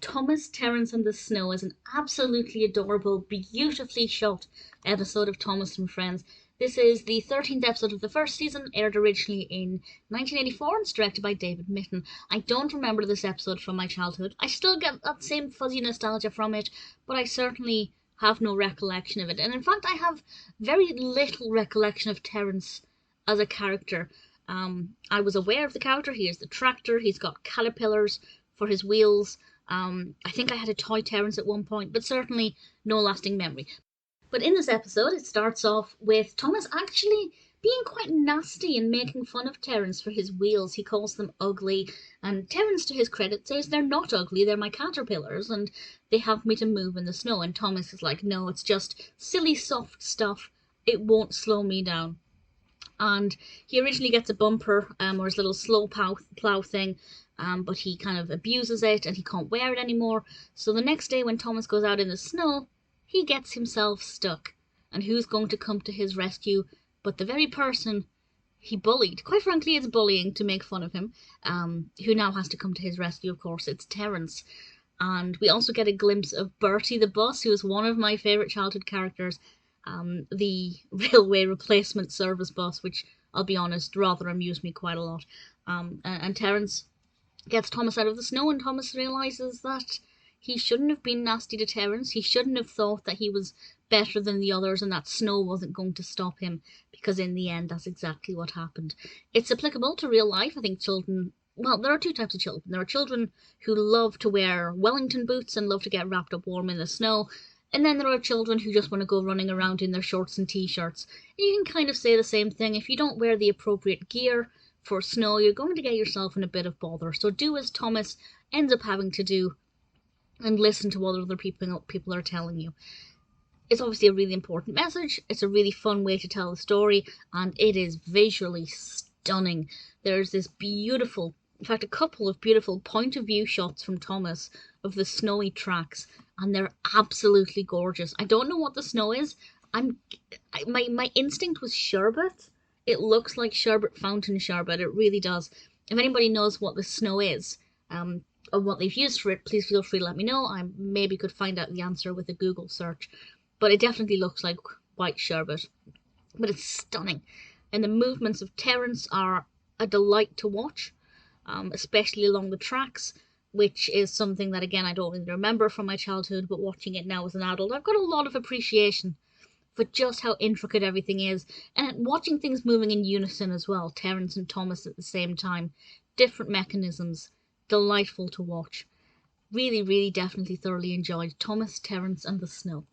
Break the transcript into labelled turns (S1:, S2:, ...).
S1: Thomas, Terence and the Snow is an absolutely adorable, beautifully shot episode of Thomas and Friends. This is the 13th episode of the first season, aired originally in 1984 and it's directed by David Mitton. I don't remember this episode from my childhood. I still get that same fuzzy nostalgia from it, but I certainly have no recollection of it. And in fact, I have very little recollection of Terence as a character. I was aware of the character. He is the tractor. He's got caterpillars for his wheels. I think I had a toy Terence at one point, but certainly no lasting memory. But in this episode, it starts off with Thomas actually being quite nasty and making fun of Terence for his wheels. He calls them ugly, and Terence, to his credit, says they're not ugly, they're my caterpillars, and they have me to move in the snow. And Thomas is like, no, it's just silly soft stuff. It won't slow me down. And he originally gets a bumper, or his little slow plow thing, but he kind of abuses it and he can't wear it anymore. So the next day when Thomas goes out in the snow, he gets himself stuck. And who's going to come to his rescue but the very person he bullied? Quite frankly, it's bullying to make fun of him. Who now has to come to his rescue, of course, it's Terence. And we also get a glimpse of Bertie the bus, who is one of my favourite childhood characters. The railway replacement service bus, which, I'll be honest, rather amused me quite a lot. And Terence gets Thomas out of the snow, and Thomas realises that he shouldn't have been nasty to Terence. He shouldn't have thought that he was better than the others and that snow wasn't going to stop him, because in the end that's exactly what happened. It's applicable to real life. I think children, well, there are two types of children. There are children who love to wear Wellington boots and love to get wrapped up warm in the snow, and then there are children who just want to go running around in their shorts and t-shirts. And you can kind of say the same thing. If you don't wear the appropriate gear for snow, you're going to get yourself in a bit of bother. So do as Thomas ends up having to do and listen to what other people are telling you. It's obviously a really important message. It's a really fun way to tell the story, and it is visually stunning. There's this beautiful, in fact, a couple of beautiful point of view shots from Thomas of the snowy tracks, and they're absolutely gorgeous. I don't know what the snow is. My instinct was sherbet. It looks like sherbet, fountain sherbet. It really does. If anybody knows what the snow is, or what they've used for it, please feel free to let me know. I maybe could find out the answer with a Google search. But it definitely looks like white sherbet. But it's stunning. And the movements of Terence are a delight to watch, especially along the tracks, which is something that, again, I don't really remember from my childhood, but watching it now as an adult, I've got a lot of appreciation for just how intricate everything is, and watching things moving in unison as well, Terence and Thomas at the same time, different mechanisms, delightful to watch. Really, really definitely thoroughly enjoyed Thomas, Terence and the Snow.